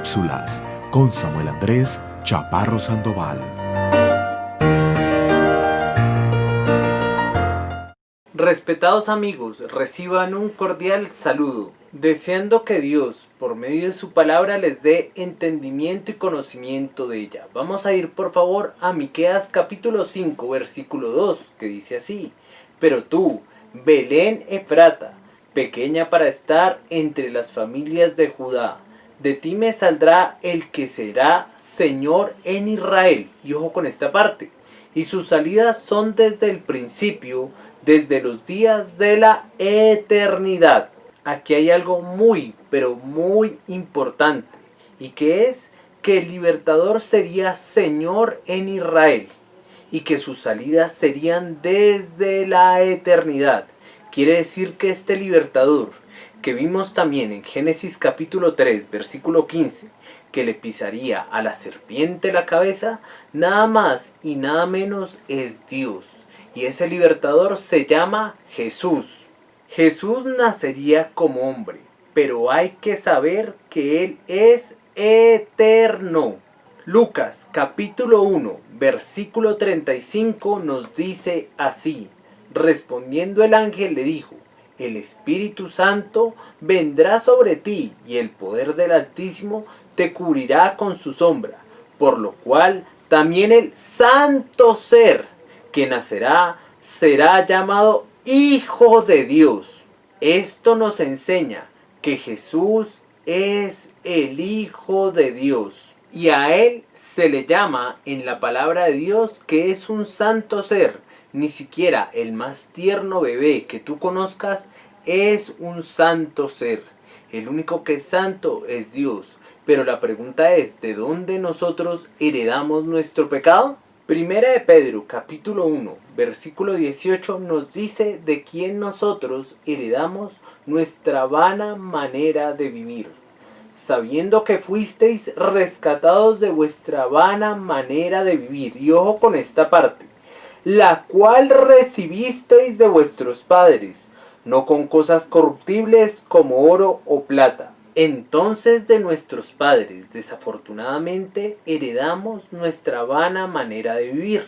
Cápsulas con Samuel Andrés Chaparro Sandoval. Respetados amigos, reciban un cordial saludo, deseando que Dios, por medio de su palabra, les dé entendimiento y conocimiento de ella. Vamos a ir por favor a Miqueas capítulo 5, versículo 2, que dice así: Pero tú, Belén Efrata, pequeña para estar entre las familias de Judá, de ti me saldrá el que será Señor en Israel. Y ojo con esta parte: y sus salidas son desde el principio, desde los días de la eternidad. Aquí hay algo muy, pero muy importante, y que es que el libertador sería Señor en Israel, y que sus salidas serían desde la eternidad. Quiere decir que este libertador, que vimos también en Génesis capítulo 3, versículo 15, que le pisaría a la serpiente la cabeza, nada más y nada menos es Dios. Y ese libertador se llama Jesús. Jesús nacería como hombre, pero hay que saber que Él es eterno. Lucas capítulo 1, versículo 35 nos dice así: respondiendo el ángel le dijo: el Espíritu Santo vendrá sobre ti, y el poder del Altísimo te cubrirá con su sombra, por lo cual también el santo ser que nacerá será llamado Hijo de Dios. Esto nos enseña que Jesús es el Hijo de Dios, y a Él se le llama en la palabra de Dios que es un santo ser. Ni siquiera el más tierno bebé que tú conozcas es un santo ser. El único que es santo es Dios. Pero la pregunta es: ¿de dónde nosotros heredamos nuestro pecado? Primera de Pedro capítulo 1 versículo 18 nos dice de quién nosotros heredamos nuestra vana manera de vivir, sabiendo que fuisteis rescatados de vuestra vana manera de vivir. Y ojo con esta parte: la cual recibisteis de vuestros padres, no con cosas corruptibles como oro o plata. Entonces de nuestros padres desafortunadamente heredamos nuestra vana manera de vivir.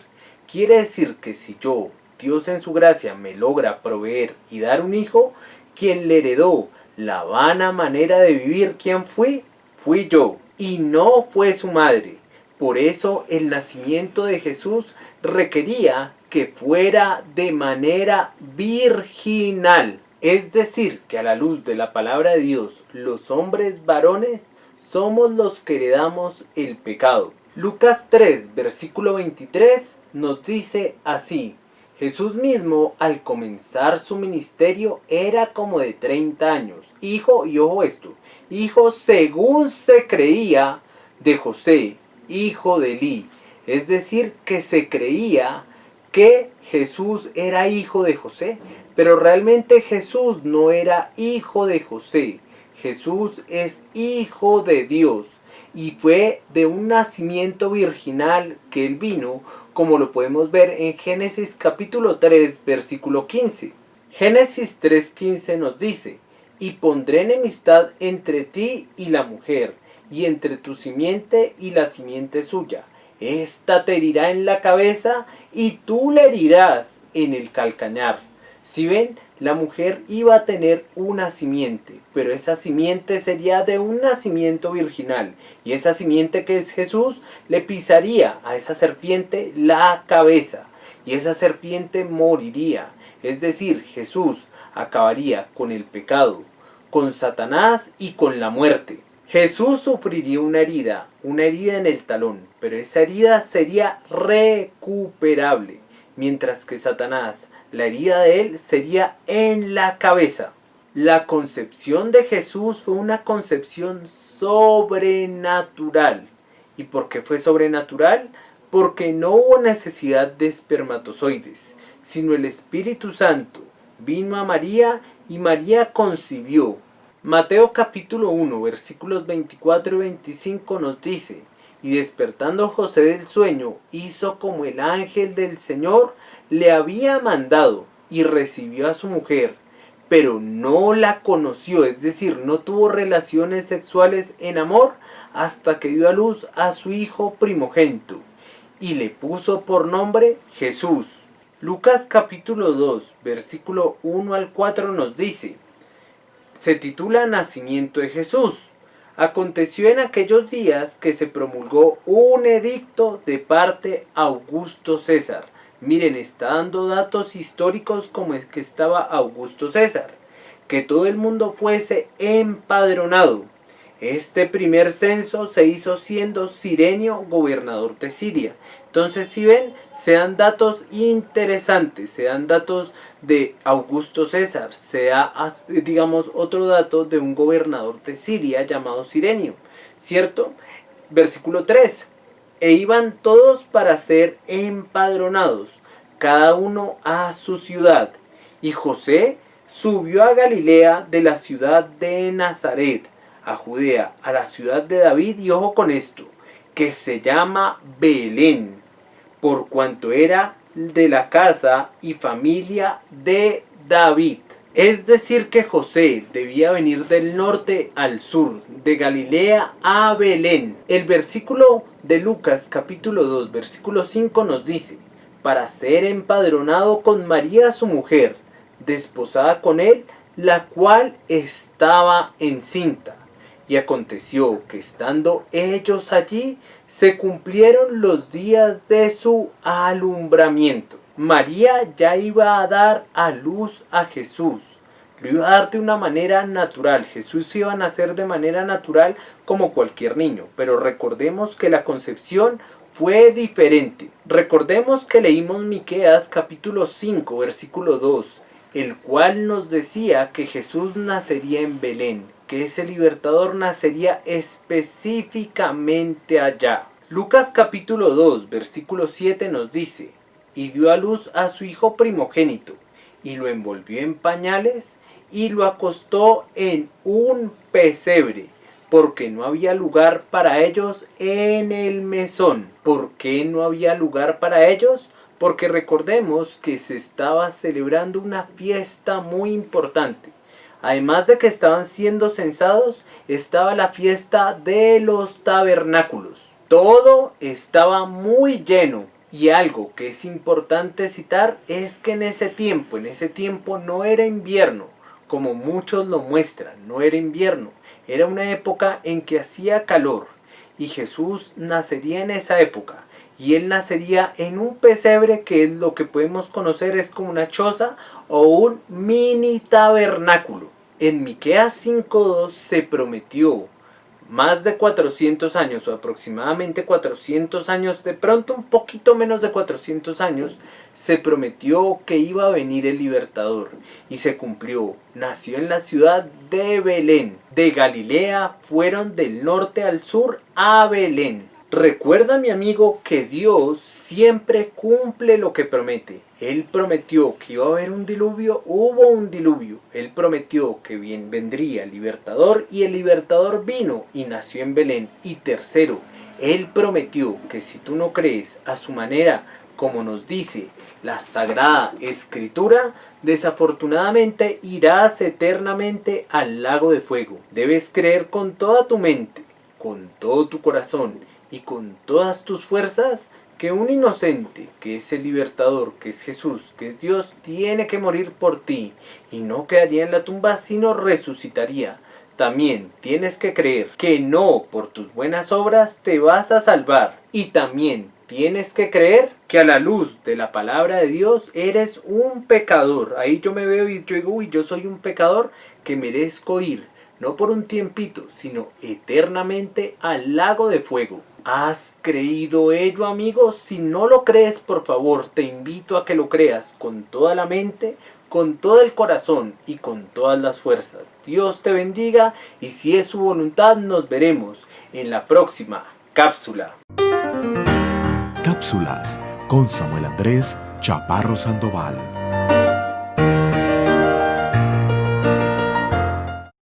Quiere decir que si yo, Dios en su gracia, me logra proveer y dar un hijo, quien le heredó la vana manera de vivir, ¿quién fui? Fui yo, y no fue su madre. Por eso el nacimiento de Jesús requería que fuera de manera virginal. Es decir, que a la luz de la palabra de Dios, los hombres varones somos los que heredamos el pecado. Lucas 3, versículo 23 nos dice así: Jesús mismo, al comenzar su ministerio, era como de 30 años. Hijo, y ojo esto, hijo según se creía de José, hijo de Elí. Es decir, que se creía que Jesús era hijo de José, pero realmente Jesús no era hijo de José. Jesús es hijo de Dios, y fue de un nacimiento virginal que él vino, como lo podemos ver en Génesis capítulo 3, versículo 15. Génesis 3:15 nos dice: y pondré enemistad entre ti y la mujer, y entre tu simiente y la simiente suya. Esta te herirá en la cabeza, y tú le herirás en el calcañar. Si ven, la mujer iba a tener una simiente, pero esa simiente sería de un nacimiento virginal, y esa simiente, que es Jesús, le pisaría a esa serpiente la cabeza, y esa serpiente moriría. Es decir, Jesús acabaría con el pecado, con Satanás y con la muerte. Jesús sufriría una herida en el talón, pero esa herida sería recuperable, mientras que Satanás, la herida de él sería en la cabeza. La concepción de Jesús fue una concepción sobrenatural. ¿Y por qué fue sobrenatural? Porque no hubo necesidad de espermatozoides, sino el Espíritu Santo vino a María y María concibió. Mateo capítulo 1 versículos 24 y 25 nos dice: y despertando José del sueño, hizo como el ángel del Señor le había mandado, y recibió a su mujer. pero no la conoció, es decir, no tuvo relaciones sexuales en amor hasta que dio a luz a su hijo primogénito y le puso por nombre Jesús. Lucas capítulo 2, versículo 1 al 4 nos dice, se titula Nacimiento de Jesús. Aconteció en aquellos días que se promulgó un edicto de parte Augusto César. Miren, está dando datos históricos como es que estaba Augusto César, que todo el mundo fuese empadronado. Este primer censo se hizo siendo Cirenio gobernador de Siria. Entonces, si ven, se dan datos interesantes, se dan datos de Augusto César, se da, digamos, otro dato de un gobernador de Siria llamado Cirenio, ¿cierto? Versículo 3. E iban todos para ser empadronados, cada uno a su ciudad. Y José subió a Galilea de la ciudad de Nazaret, a Judea, a la ciudad de David, y ojo con esto, que se llama Belén, por cuanto era de la casa y familia de David. Es decir que José debía venir del norte al sur, de Galilea a Belén. El versículo de Lucas capítulo 2, versículo 5 nos dice, para ser empadronado con María su mujer, desposada con él, la cual estaba encinta. Y aconteció que estando ellos allí, se cumplieron los días de su alumbramiento. María ya iba a dar a luz a Jesús. Lo iba a dar de una manera natural. Jesús iba a nacer de manera natural como cualquier niño. Pero recordemos que la concepción fue diferente. Recordemos que leímos Miqueas capítulo 5, versículo 2, el cual nos decía que Jesús nacería en Belén, que ese libertador nacería específicamente allá. Lucas capítulo 2, versículo 7 nos dice, y dio a luz a su hijo primogénito, y lo envolvió en pañales, y lo acostó en un pesebre, porque no había lugar para ellos en el mesón. ¿Por qué no había lugar para ellos? Porque recordemos que se estaba celebrando una fiesta muy importante. Además de que estaban siendo censados, estaba la fiesta de los tabernáculos. Todo estaba muy lleno. Y algo que es importante citar es que en ese tiempo no era invierno, como muchos lo muestran, no era invierno. Era una época en que hacía calor. Y Jesús nacería en esa época. Y él nacería en un pesebre, que es lo que podemos conocer es como una choza o un mini tabernáculo. En Miqueas 5:2 se prometió más de 400 años o aproximadamente 400 años, de pronto un poquito menos de 400 años, se prometió que iba a venir el libertador y se cumplió. Nació en la ciudad de Belén. De Galilea fueron del norte al sur a Belén. Recuerda, mi amigo, que Dios siempre cumple lo que promete. Él prometió que iba a haber un diluvio, hubo un diluvio. Él prometió que vendría el libertador y el libertador vino y nació en Belén. Y tercero, Él prometió que si tú no crees a su manera, como nos dice la Sagrada Escritura, desafortunadamente irás eternamente al lago de fuego. Debes creer con toda tu mente, con todo tu corazón y con todas tus fuerzas que un inocente, que es el libertador, que es Jesús, que es Dios, tiene que morir por ti y no quedaría en la tumba sino resucitaría. También tienes que creer que no por tus buenas obras te vas a salvar, y también tienes que creer que a la luz de la palabra de Dios eres un pecador. Ahí yo me veo y yo digo, uy, yo soy un pecador que merezco ir, no por un tiempito, sino eternamente al lago de fuego. ¿Has creído ello, amigos? Si no lo crees, por favor, te invito a que lo creas con toda la mente, con todo el corazón y con todas las fuerzas. Dios te bendiga y si es su voluntad nos veremos en la próxima cápsula. Cápsulas con Samuel Andrés Chaparro Sandoval.